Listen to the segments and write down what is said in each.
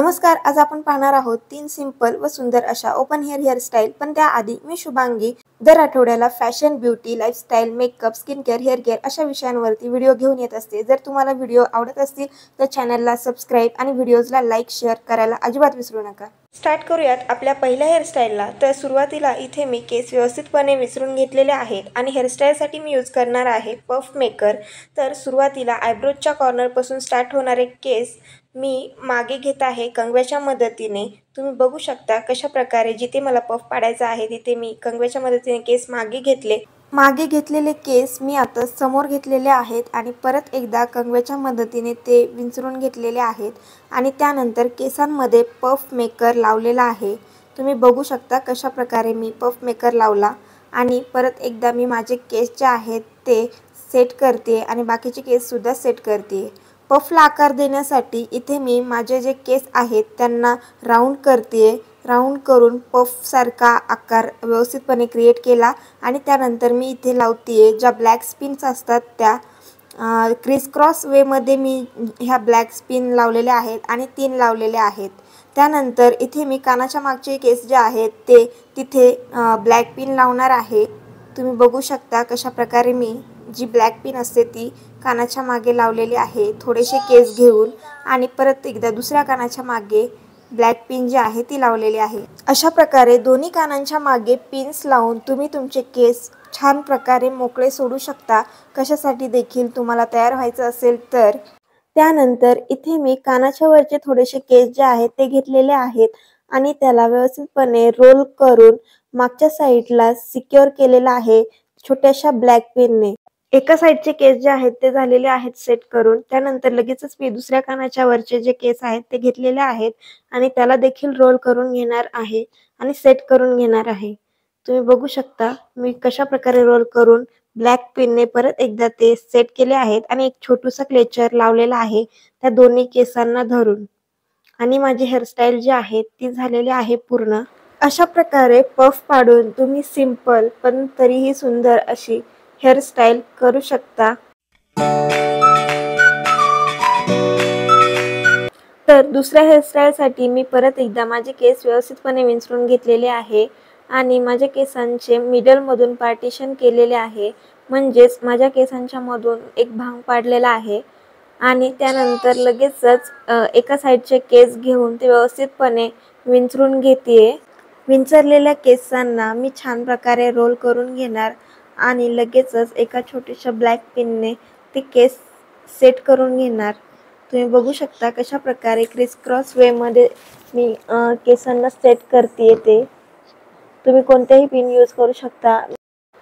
नमस्कार, आज आपण पाहणार आहोत 3 सिंपल व सुंदर अशा ओपन हेअरस्टाईल। पण त्याआधी मी शुभांगी दर आठवड्याला fashion, beauty, lifestyle, makeup, skin care, hair care अशा विषयांवरती व्हिडिओ घेऊन येत असते। जर तुम्हाला व्हिडिओ आवडत असतील तर चॅनलला सबस्क्राईब आणि व्हिडिओजला लाईक, शेअर करायला अजिबात विसरू नका। स्टार्ट करूयात आपल्या पहिल्या हेअरस्टाईलला। तर सुरुवातीला इथे मी केस व्यवस्थितपणे विंचरून घेतलेले आहेत आणि हेअरस्टाईलसाठी मी यूज करणार आहे पफ मेकर। तर सुरुवातीला आयब्रोजच्या कॉर्नरपासून स्टार्ट होणारे केस मी मागे घेत आहे कंगव्याच्या मदतीने। तुम्ही बघू शकता कशा प्रकारे जिथे मला पफ पाडायचा आहे तिथे मी कंगव्याच्या मदतीने केस मागे घेतले। मागे घेतलेले केस मी आता समोर घेतलेले आहेत आणि परत एकदा कंगव्याच्या मदतीने ते विंचरून घेतलेले आहेत आणि त्यानंतर केसांमध्ये पफ मेकर लावलेला आहे। तुम्ही बघू शकता कशा प्रकारे मी पफ मेकर लावला आणि परत एकदा मी माझे केस जे आहेत ते सेट करते आणि बाकीचे केस सुद्धा सेट करते। पफला आकार देण्यासाठी इथे मी माझे जे केस आहेत त्यांना राऊंड करते। राऊंड करून पफ सारखा आकार व्यवस्थितपणे क्रिएट केला आणि त्यानंतर मी इथे लावते ज्या ब्लॅक स्पिन्स असतात त्या क्रिस क्रॉस वे मध्ये मी ह्या ब्लॅक स्पिन लावलेल्या आहेत आणि 3 लावलेले आहेत। त्यानंतर इथे मी कानाच्या मागचे केस जे आहेत ते तिथे ब्लॅक पिन लावणार आहे। तुम्ही बघू शकता कशा प्रकारे मी जी ब्लॅक पिन असते ती कानाच्या मागे लावलेली आहे थोडेसे केस घेऊन आणि परत एकदा दुसऱ्या कानाच्या मागे ब्लॅक पिन जी आहे ती लावलेली आहे। अशा प्रकारे दोन्ही कानांच्या मागे पिन्स लावून तुम्ही तुमचे केस छान प्रकारे मोकळे सोडू शकता। कशासाठी देखील तुम्हाला तयार व्हायचं असेल तर। त्यानंतर इथे मी कानाच्या वरचे थोडेसे केस जे आहेत ते घेतलेले आहेत आणि त्याला व्यवस्थितपणे रोल करून मागच्या साईडला सिक्युअर केलेला आहे छोट्याशा ब्लॅक पेनने। एका साईडचे केस जे आहेत ते झालेले आहेत सेट करून। त्यानंतर लगेचच मी दुसऱ्या कानाच्या वरचे जे केस आहेत ते घेतलेले आहेत आणि त्याला देखील रोल करून घेणार आहे आणि सेट करून घेणार आहे। तुम्ही बघू शकता मी कशा प्रकारे रोल करून ब्लॅक पेनने परत एकदा ते सेट केले आहेत आणि एक छोटूसा क्लेचर लावलेला आहे त्या दोन्ही केसांना धरून आणि माझी हेअरस्टाईल जी आहे ती झालेली आहे पूर्ण। अशा प्रकारे पफ पाडून तुम्ही सिंपल पण तरीही सुंदर अशी हेअरस्टाईल करू शकता। तर दुसऱ्या हेअरस्टाईलसाठी मी परत एकदा माझे केस व्यवस्थितपणे विंचरून घेतलेले आहे आणि माझ्या केसांचे मिडल मधून पार्टिशन केलेले आहे, म्हणजेच माझ्या केसांच्या मधून एक भांग पाडलेला आहे आणि त्यानंतर लगेचच एका साईडचे केस घेऊन ते व्यवस्थितपणे विंचरून घेते। विंचरलेल्या केसांना मी छान प्रकारे रोल करून घेणार आणि लगेचच एका छोट्याशा ब्लॅक पिनने ते केस सेट करून घेणार। तुम्ही बघू शकता कशा प्रकारे क्रिस क्रॉस वे मध्ये मी केसांना सेट करते ते। तुम्ही कोणतेही पिन यूज करू शकता।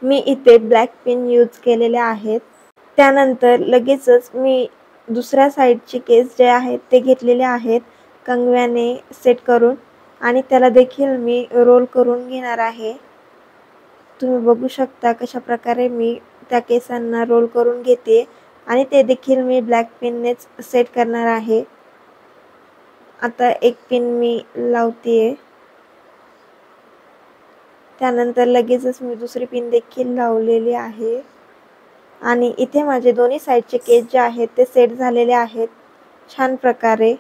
मी इथे ब्लॅक पिन यूज केलेले आहेत। त्यानंतर लगेचच मी दुसऱ्या साईडचे केस जे आहेत ते घेतलेले आहेत कंगव्याने सेट करून आणि त्याला देखील मी रोल करून घेणार आहे। तुम्ही बघू शकता कशा प्रकारे मी त्या केसांना रोल करून घेते आणि ते देखील मी ब्लॅक पिननेच सेट करणार आहे। आता एक पिन मी लावते, त्यानंतर लगेचच मी दुसरी पिन देखील लावलेली आहे आणि इथे माझे दोन्ही साईडचे केस जे आहेत ते सेट झालेले आहेत छान प्रकारे।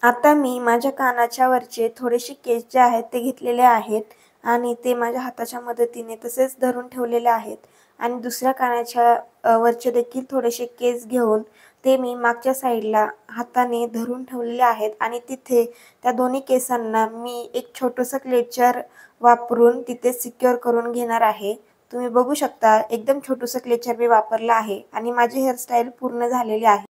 आता मी माझ्या कानाच्या वरचे थोडेसे केस जे आहेत ते घेतलेले आहेत आणि ते माझ्या हाताच्या मदतीने तसेच धरून ठेवलेले आहेत आणि दुसऱ्या कानाच्या वरचे देखील थोडेसे केस घेऊन ते मी मागच्या साईडला हाताने धरून ठेवलेले आहेत आणि तिथे त्या दोन्ही केसांना मी एक छोटंसं क्लेचर वापरून तिथे सिक्युअर करून घेणार आहे। तुम्ही बघू शकता एकदम छोटंसं क्लेचर मी वापरलं आहे आणि माझी हेअरस्टाईल पूर्ण झालेली आहे।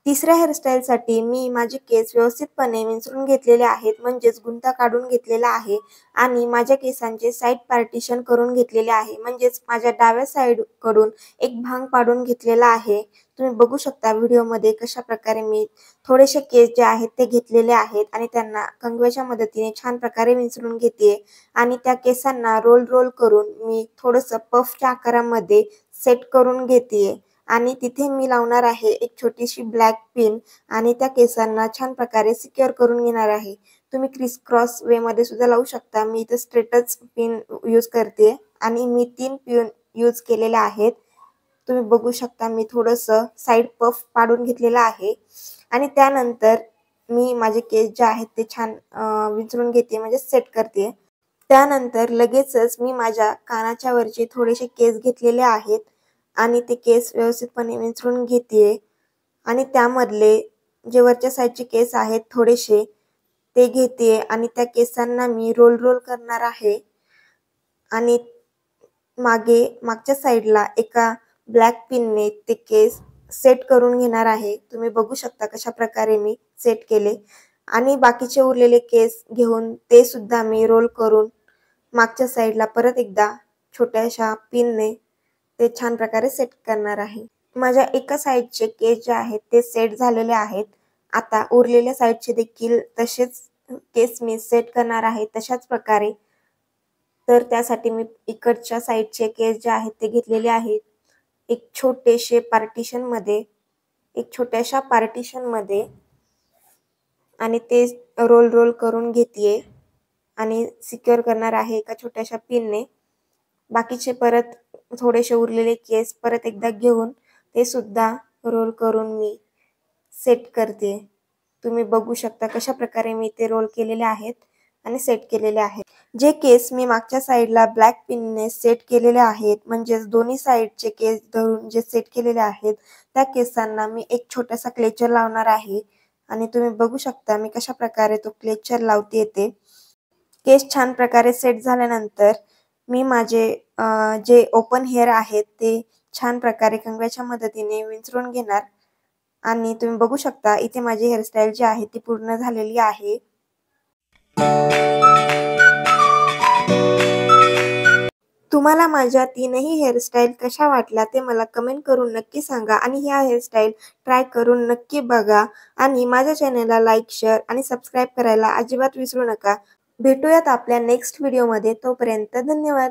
तिसऱ्या हेअरस्टाईलसाठी मी माझे केस व्यवस्थितपणे विंचरून घेतलेले आहेत, म्हणजेच गुंता काढून घेतलेला आहे आणि माझ्या केसांचे साईड पार्टिशन करून घेतलेले आहे, म्हणजेच माझ्या डाव्या साईड कडून एक भांग पाडून घेतलेला आहे। तुम्ही बघू शकता व्हिडिओमध्ये कशा प्रकारे मी थोडेसे केस जे आहेत ते घेतलेले आहेत आणि त्यांना कंगव्याच्या मदतीने छान प्रकारे विंचरून घेते आणि त्या केसांना रोल करून मी थोडंसं पफच्या आकारामध्ये सेट करून घेते आणि तिथे मी लावणार आहे एक छोटीशी ब्लॅक पिन आणि त्या केसांना छान प्रकारे सिक्युअर करून घेणार आहे। तुम्ही क्रिस क्रॉस वे मध्ये सुद्धा लावू शकता। मी इथे स्ट्रेटच पिन यूज करते आणि मी 3 पिन यूज केलेले आहेत। तुम्ही बघू शकता मी थोडंसं साईड पफ पाडून घेतलेलं आहे आणि त्यानंतर मी माझे केस जे आहेत ते छान विंचरून घेते म्हणजे सेट करते। त्यानंतर लगेचच मी माझ्या कानाच्या वरचे थोडेसे केस घेतलेले आहेत आणि ते केस व्यवस्थितपणे विंचरून घेते आणि त्यामधले जे वरच्या साईडचे केस आहेत थोडेसे ते घेते आणि त्या केसांना मी रोल करणार आहे आणि मागच्या साईडला एका ब्लॅक पिनने ते केस सेट करून घेणार आहे। तुम्ही बघू शकता कशा प्रकारे मी सेट केले आणि बाकीचे उरलेले केस घेऊन ते सुद्धा मी रोल करून मागच्या साईडला परत एकदा छोट्याशा पिनने ते छान प्रकारे सेट करणार आहे। माझ्या एका साईडचे केस जे आहेत ते सेट झालेले आहेत। आता उरलेल्या साईडचे देखील तसेच केस मी सेट करणार आहे तशाच प्रकारे। तर त्यासाठी मी इकडच्या साईडचे केस जे आहेत ते घेतलेले आहेत एक छोट्याशा पार्टिशन मध्ये आणि ते रोल करून घेते आणि सिक्युअर करणार आहे एका छोट्याशा पिनने। बाकीचे परत थोडेसे उरलेले केस परत एकदा घेऊन ते सुद्धा रोल करून मी सेट करते। तुम्ही बघू शकता कशा प्रकारे मी ते रोल केलेले आहेत आणि सेट केलेले आहेत। जे केस मी मागच्या साईडला ब्लॅक पिनने सेट केलेले आहेत म्हणजे दोन्ही साईडचे केस धरून जे सेट केलेले आहेत त्या केसांना मी एक छोटासा क्लेचर लावणार आहे आणि तुम्ही बघू शकता मी कशा प्रकारे तो क्लेचर लावते ते। केस छान प्रकारे सेट झाल्यानंतर मी माझे जे ओपन हेअर आहेत ते छान प्रकारे कंगव्याच्या मदतीने विंचरून घेणार आणि तुम्ही बघू शकता इथे माझी हेअरस्टाईल जी आहे ती पूर्ण झालेली आहे। तुम्हाला माझ्या तीनही हेअरस्टाईल कशा वाटल्या ते मला कमेंट करून नक्की सांगा आणि ह्या हेअरस्टाईल ट्राय करून नक्की बघा आणि माझ्या चॅनलला लाईक, शेअर आणि सबस्क्राईब करायला अजिबात विसरू नका। भेटूयात आपल्या नेक्स्ट व्हिडिओमध्ये, तोपर्यंत धन्यवाद।